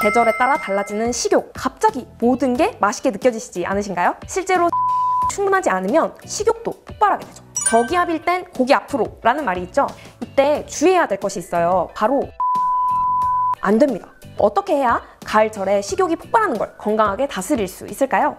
계절에 따라 달라지는 식욕, 갑자기 모든 게 맛있게 느껴지시지 않으신가요? 실제로 충분하지 않으면 식욕도 폭발하게 되죠. 저기압일 땐 고기 앞으로 라는 말이 있죠. 이때 주의해야 될 것이 있어요. 바로 안 됩니다. 어떻게 해야 가을철에 식욕이 폭발하는 걸 건강하게 다스릴 수 있을까요?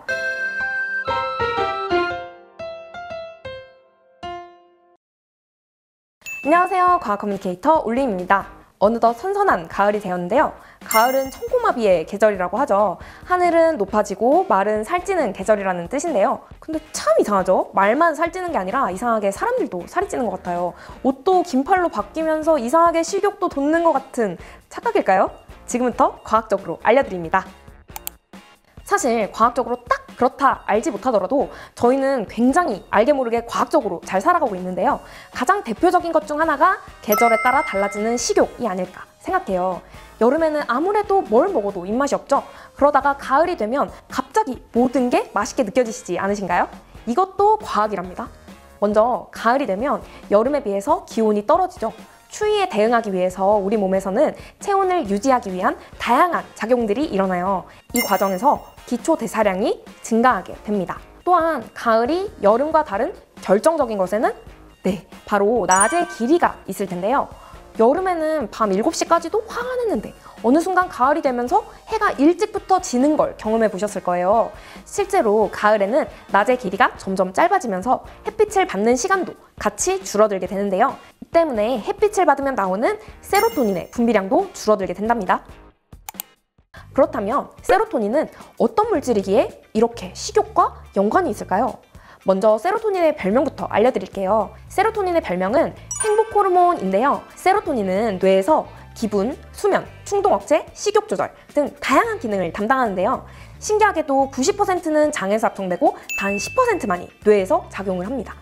안녕하세요. 과학 커뮤니케이터 올림입니다. 어느덧 선선한 가을이 되었는데요. 가을은 천고마비의 계절이라고 하죠. 하늘은 높아지고 말은 살찌는 계절이라는 뜻인데요. 근데 참 이상하죠? 말만 살찌는 게 아니라 이상하게 사람들도 살이 찌는 것 같아요. 옷도 긴팔로 바뀌면서 이상하게 식욕도 돋는 것 같은 착각일까요? 지금부터 과학적으로 알려드립니다. 사실 과학적으로 딱 그렇다 알지 못하더라도 저희는 굉장히 알게 모르게 과학적으로 잘 살아가고 있는데요. 가장 대표적인 것 중 하나가 계절에 따라 달라지는 식욕이 아닐까 생각해요. 여름에는 아무래도 뭘 먹어도 입맛이 없죠? 그러다가 가을이 되면 갑자기 모든 게 맛있게 느껴지시지 않으신가요? 이것도 과학이랍니다. 먼저 가을이 되면 여름에 비해서 기온이 떨어지죠. 추위에 대응하기 위해서 우리 몸에서는 체온을 유지하기 위한 다양한 작용들이 일어나요. 이 과정에서 기초 대사량이 증가하게 됩니다. 또한 가을이 여름과 다른 결정적인 것에는 바로 낮의 길이가 있을 텐데요. 여름에는 밤 7시까지도 환했는데 어느 순간 가을이 되면서 해가 일찍부터 지는 걸 경험해 보셨을 거예요. 실제로 가을에는 낮의 길이가 점점 짧아지면서 햇빛을 받는 시간도 같이 줄어들게 되는데요. 이 때문에 햇빛을 받으면 나오는 세로토닌의 분비량도 줄어들게 된답니다. 그렇다면 세로토닌은 어떤 물질이기에 이렇게 식욕과 연관이 있을까요? 먼저 세로토닌의 별명부터 알려드릴게요. 세로토닌의 별명은 행복 호르몬인데요. 세로토닌은 뇌에서 기분, 수면, 충동 억제, 식욕 조절 등 다양한 기능을 담당하는데요. 신기하게도 90%는 장에서 합성되고 단 10%만이 뇌에서 작용을 합니다.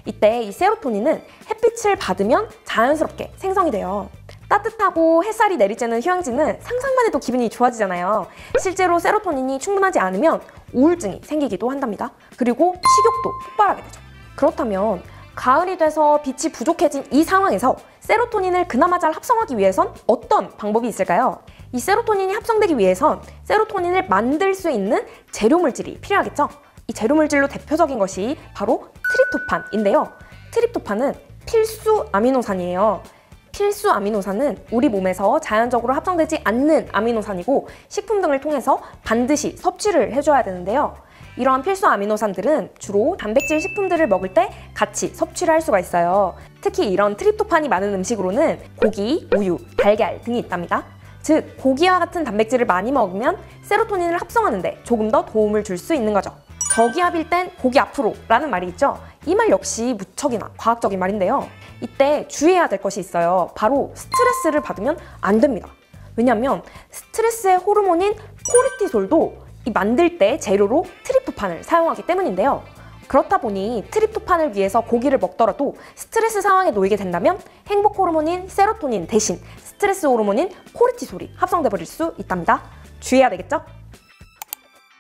이때 이 세로토닌은 햇빛을 받으면 자연스럽게 생성이 돼요. 따뜻하고 햇살이 내리쬐는 휴양지는 상상만 해도 기분이 좋아지잖아요. 실제로 세로토닌이 충분하지 않으면 우울증이 생기기도 한답니다. 그리고 식욕도 폭발하게 되죠. 그렇다면 가을이 돼서 빛이 부족해진 이 상황에서 세로토닌을 그나마 잘 합성하기 위해선 어떤 방법이 있을까요? 이 세로토닌이 합성되기 위해선 세로토닌을 만들 수 있는 재료물질이 필요하겠죠? 이 재료물질로 대표적인 것이 바로 트립토판인데요. 트립토판은 필수 아미노산이에요. 필수 아미노산은 우리 몸에서 자연적으로 합성되지 않는 아미노산이고 식품 등을 통해서 반드시 섭취를 해줘야 되는데요. 이러한 필수 아미노산들은 주로 단백질 식품들을 먹을 때 같이 섭취를 할 수가 있어요. 특히 이런 트립토판이 많은 음식으로는 고기, 우유, 달걀 등이 있답니다. 즉, 고기와 같은 단백질을 많이 먹으면 세로토닌을 합성하는 데 조금 더 도움을 줄 수 있는 거죠. 저기압일 땐 고기 앞으로 라는 말이 있죠. 이 말 역시 무척이나 과학적인 말인데요. 이때 주의해야 될 것이 있어요. 바로 스트레스를 받으면 안 됩니다. 왜냐하면 스트레스의 호르몬인 코르티솔도 이 만들 때 재료로 트립토판을 사용하기 때문인데요. 그렇다 보니 트립토판을 위해서 고기를 먹더라도 스트레스 상황에 놓이게 된다면 행복 호르몬인 세로토닌 대신 스트레스 호르몬인 코르티솔이 합성돼 버릴 수 있답니다. 주의해야 되겠죠?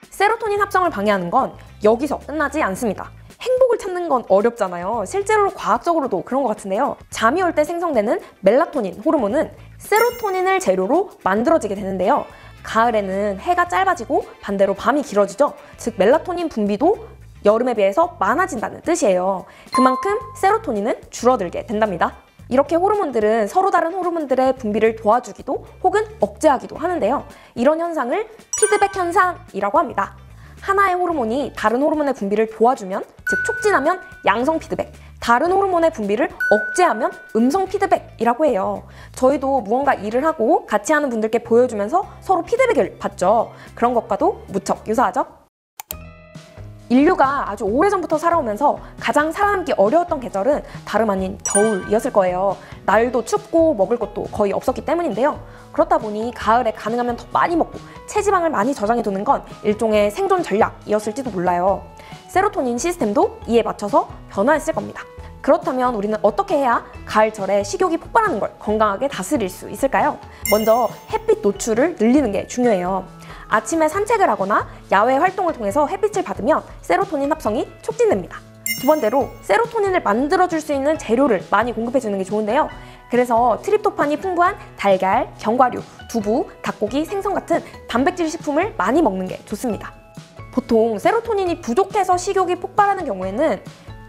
세로토닌 합성을 방해하는 건 여기서 끝나지 않습니다. 행복을 찾는 건 어렵잖아요. 실제로 과학적으로도 그런 것 같은데요. 잠이 올 때 생성되는 멜라토닌 호르몬은 세로토닌을 재료로 만들어지게 되는데요. 가을에는 해가 짧아지고 반대로 밤이 길어지죠. 즉 멜라토닌 분비도 여름에 비해서 많아진다는 뜻이에요. 그만큼 세로토닌은 줄어들게 된답니다. 이렇게 호르몬들은 서로 다른 호르몬들의 분비를 도와주기도 혹은 억제하기도 하는데요. 이런 현상을 피드백 현상이라고 합니다. 하나의 호르몬이 다른 호르몬의 분비를 도와주면, 즉 촉진하면 양성 피드백, 다른 호르몬의 분비를 억제하면 음성 피드백이라고 해요. 저희도 무언가 일을 하고 같이 하는 분들께 보여주면서 서로 피드백을 받죠. 그런 것과도 무척 유사하죠? 인류가 아주 오래전부터 살아오면서 가장 살아남기 어려웠던 계절은 다름 아닌 겨울이었을 거예요. 날도 춥고 먹을 것도 거의 없었기 때문인데요. 그렇다 보니 가을에 가능하면 더 많이 먹고 체지방을 많이 저장해두는 건 일종의 생존 전략이었을지도 몰라요. 세로토닌 시스템도 이에 맞춰서 변화했을 겁니다. 그렇다면 우리는 어떻게 해야 가을철에 식욕이 폭발하는 걸 건강하게 다스릴 수 있을까요? 먼저 햇빛 노출을 늘리는 게 중요해요. 아침에 산책을 하거나 야외 활동을 통해서 햇빛을 받으면 세로토닌 합성이 촉진됩니다. 두 번째로 세로토닌을 만들어줄 수 있는 재료를 많이 공급해주는 게 좋은데요. 그래서 트립토판이 풍부한 달걀, 견과류, 두부, 닭고기, 생선 같은 단백질 식품을 많이 먹는 게 좋습니다. 보통 세로토닌이 부족해서 식욕이 폭발하는 경우에는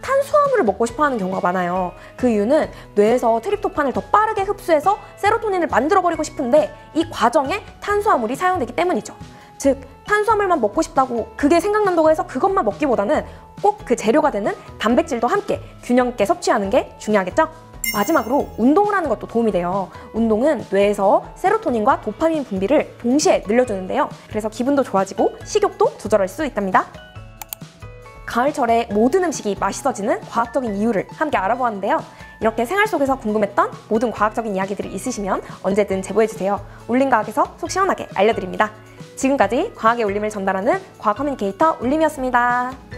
탄수화물을 먹고 싶어 하는 경우가 많아요. 그 이유는 뇌에서 트립토판을 더 빠르게 흡수해서 세로토닌을 만들어버리고 싶은데 이 과정에 탄수화물이 사용되기 때문이죠. 즉, 탄수화물만 먹고 싶다고 그게 생각난다고 해서 그것만 먹기보다는 꼭 그 재료가 되는 단백질도 함께 균형 있게 섭취하는 게 중요하겠죠? 마지막으로 운동을 하는 것도 도움이 돼요. 운동은 뇌에서 세로토닌과 도파민 분비를 동시에 늘려주는데요. 그래서 기분도 좋아지고 식욕도 조절할 수 있답니다. 가을철에 모든 음식이 맛있어지는 과학적인 이유를 함께 알아보았는데요. 이렇게 생활 속에서 궁금했던 모든 과학적인 이야기들이 있으시면 언제든 제보해주세요. 울림과학에서 속 시원하게 알려드립니다. 지금까지 과학의 울림을 전달하는 과학 커뮤니케이터 울림이었습니다.